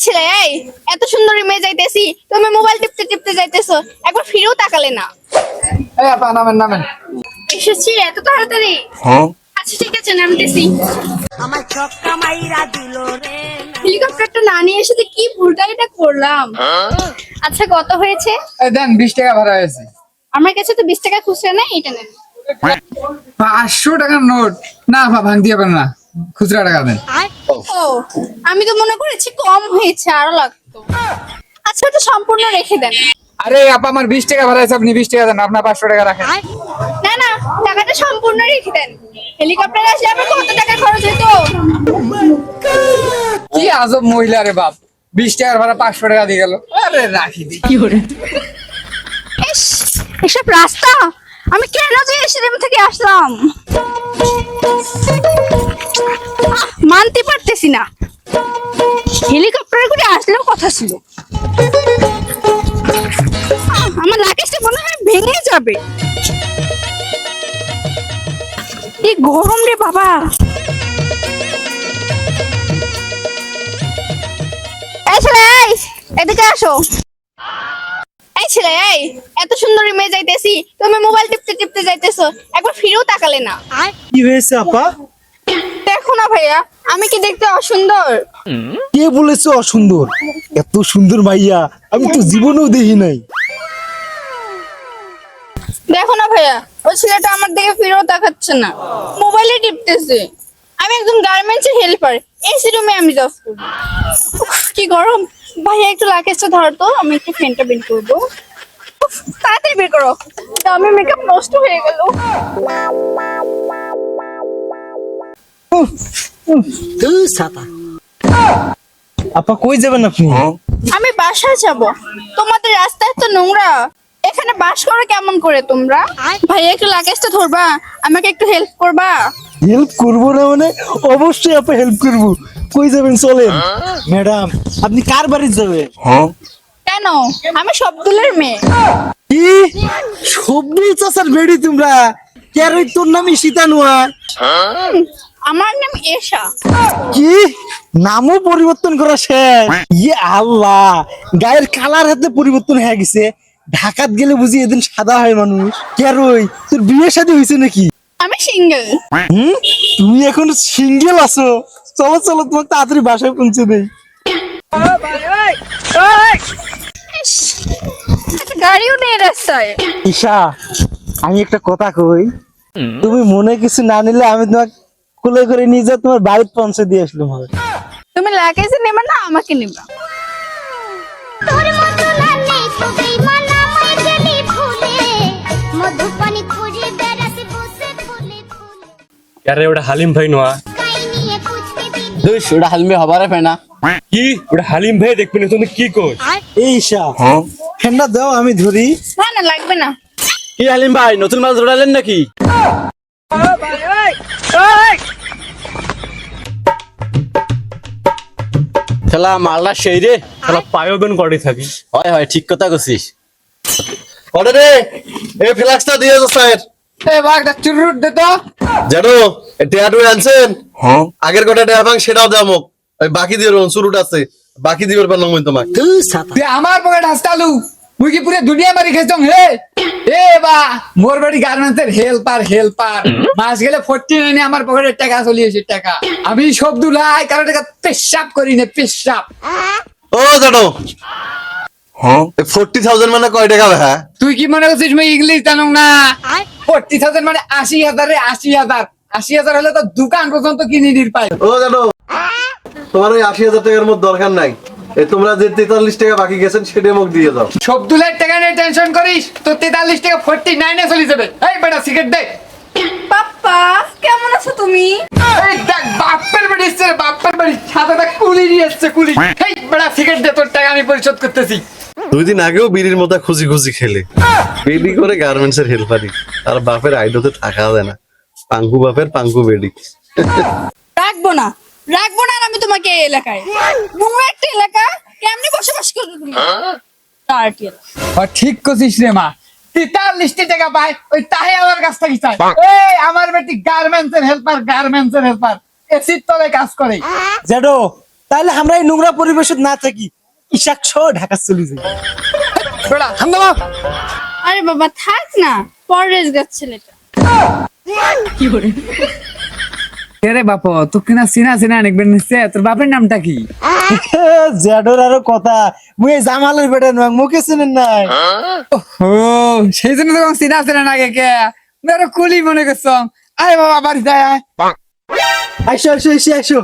ছেলে এই এত সুন্দর মেয়ে যাইতেছি তুমি মোবাইল টিপতে টিপতে যাইতেছো একবার ফিরেও তাকালে না। এই আপা নামেন নামেন। এসেছি এত তাড়াতাড়ি? আচ্ছা ঠিক আছে নামতেছি। আমার ছক্কা মাইরা দিল রে। হেলিকপ্টারটা না নিয়ে এসে কি ভুলটাই এটা করলাম। আচ্ছা কত হয়েছে? এই দেন 20 টাকা ভাড়া হয়েছে। আমার কাছে তো 20 টাকা খুচরা নাই, এটা নেন। 500 টাকার নোট না আপা, ভাঙতে হবে না, খুচরা টাকা দেন। ও আমি তো মনে করেছি কম হয়েছে, আরো লাগতো। আচ্ছা এটা সম্পূর্ণ রেখে দেন। আরে আপা আমার 20 টাকা ভাড়া হয়েছে, আপনি 20 টাকা দেন, আপনার 500 টাকা রাখেন। না না টাকাটা সম্পূর্ণ রেখে দেন। হেলিকপ্টারে আসলে আমার কত টাকা খরচ হতো। কি আজব মহিলা রে বাপ, 20 টাকার ভাড়া 500 টাকা দিয়ে গেল। আরে রাখি দি কি করে। ইস, এসব রাস্তা আমি কেন যে এসিএম থেকে আসলাম মানতে পারতেছি না। হেলিকপ্টারে করে আসলেও কথা ছিল। আমার লাগেজটা মনে হয় ভেঙে যাবে। এই গরম রে বাবা। এই ছেলে এই এদিকে আসো। এই ছেলে এই এত সুন্দর মেয়ে যাইতেছি তুমি মোবাইল টিপতে টিপতে যাইতেছো একবার ফিরেও তাকালে না। কি হয়েছে আপা? দেখো না ভাইয়া আমি কি দেখতে অসুন্দর? কে বলেছে অসুন্দর? এত সুন্দর মাইয়া আমি তো জীবনেও দেখি নাই। দেখো না ভাইয়া ওই ছেলেটা আমার দিকে ফিরেও তাকাচ্ছে না, মোবাইলে টিপতেছে। আমি একজন গার্মেন্টসের হেল্পার, এসি রুমে আমি জব করি। উফ, কি গরম। ভাইয়া একটু লাগেজটা ধর তো, আমি একটু ফ্যানটা বের করবো। উফ, তাড়াতাড়ি বের করো, আমি মেকআপ নষ্ট হয়ে গেল। আপা কই যাবেন আপনি? আমি বাসায় যাব। তোমাদের রাস্তায় তো নোংরা, এখানে বাস করো কেমন করে তোমরা? ভাইয়া একটু লাগেজটা ধরবা, আমাকে একটু হেল্প করবা? হেল্প করবো না মানে? অবশ্যই আপা হেল্প করবো। কই যাবেন চলেন। ম্যাডাম আপনি কার বাড়ি যাবেন? কেন আমি সবদুলের মেয়ে। কি সবুজ চাচার বেড়ি তোমরা? কেন তোর নামই সীতানুয়া? আমার নাম এশা। কি নামও পরিবর্তন করা শেষ? ইয়ে আল্লাহ, গায়ের কালার হাতে পরিবর্তন হয়ে গেছে। ঢাকাত গেলে বুঝি এদিন সাদা হয় মানুষ। কেরই তোর বিয়ে শাদী হয়েছে নাকি? আমি সিঙ্গেল। তুমি এখন সিঙ্গেল আছো? চলো চলো তোমাকে তাড়াতাড়ি বাসায় পৌঁছে দেই। গাড়িও নেই রাস্তায়। ঈশা আমি একটা কথা কই, তুমি মনে কিছু না নিলে আমি তোমাকে কোলে করে নিয়ে যা তোমার বাড়িতে পৌঁছে দিয়ে আসলাম হবে। তুমি লাগেজ নেবা না আমাকে নেবা? তোর মতো লালি খুবই মানামাই গেলি ফুলে মধুপানি খুঁজে বেড়াতে বসে ফুলে ফুলে यार ওটা হালিম ভাই নয়। কাই নিয়ে খুঁজতে দিন দুই ওটা হালমে হবারে ফেনা। কি ওটা হালিম ভাই দেখবি না তুমি কি কই? এই ঈশা ফ্যানটা দাও আমি ধরি। না না লাগবে না। কি হালিম ভাই নতুন মাছ ধরালেন নাকি? খেলা মালটা সেই রে। শালা পায়োবেন কড়ি থাকি। হয় হয় ঠিক কথা কছিস। কটা রে এই ফ্লাক্সটা দিয়ে দাও স্যার। এই বাগটা চুরুট দে তো। জানো টেয়াটু আনছেন? আগের কটা টেয়া ভাঙ সেটাও দাও। ওই বাকি দিয়ে রোন শুরুট আছে, বাকি দিবার পারলাম আমি তোমাকে। তুই আমার পকেট হাসতালু, মুই কি পুরো দুনিয়া মারি খেছং হে। এ বা মোর বাড়ি গার্মেন্টসের হেল্পার মাস গেলে 49 আমার পকেটে টাকা চলিয়েছে টাকা। আমি সব দুলাই কারো টাকা পেশাব করি না, পেশাব। ও জানো 40,000 মানে কয় টাকা ভাই? তুই কি মনে করছিস মই ইংলিশ জানো না? 40,000 মানে 80,000 রে, 80,000। 80,000 হলে তো দোকান পর্যন্ত কিনে নির পাই। ও জানো তোমার ওই 80,000 টাকার মধ্যে দরকার নাই। এই তোমরা যে 43 টাকা বাকি গেছেন সেটা মোক দিয়ে দাও। সব দুলাই টাকা নিয়ে টেনশন করিস, তো 43 টাকা 49 এ চলে যাবে। এই বেটা সিগারেট দে। পাপ্পা কেমন আছো তুমি? এই দেখ বাপের বাড়ি এসছে, বাপের বাড়ি সাদাটা কুলি নিয়ে এসছে, কুলি। এই বেটা সিগারেট দে, তোর টাকা আমি পরিশোধ করতেছি। 2 দিন আগেও বিড়ির মতো খুঁজি খুঁজি খেলে বেডি করে গার্মেন্টসের হেল্পারি, আর বাপের আইডোতে থাকা যায় না। পাঙ্কু বাপের পাঙ্কু বেডি। রাখবো না আর আমি তোমাকে এই এলাকায়। নোংরা একটা এলাকা, কেমনে বসবাস করবে তুমি? টার্টিয়াল। ঠিক করছিস রে মা। 43 টাকা পায়, ওই তাহে আমার কাছ থেকে চাই। এই আমার বেটি গার্মেন্টসের হেল্পার, এসির তলায় কাজ করে। জেডো তাহলে আমরা এই নোংরা পরিবেশে না থাকি ইশাক সহ ঢাকা চলে যাই। বেড়া থাম দাও। আরে বাবা থাক না, পরেশ গাছ ছেলেটা। রে বাপ তো কিনা চিনা চিনা অনেকবার নিচ্ছে, তোর বাপের নামটা কি? জেডোর আরো কথা, মুই এই জামালের বেটা নয়, মুখে চিনেন নাই? ও সেই জন্য তো চিনা চিনা না কে মেরে কুলি মনে করছ। আরে বাবা বাড়ি যায়। আইসো আইসো এসে আইসো।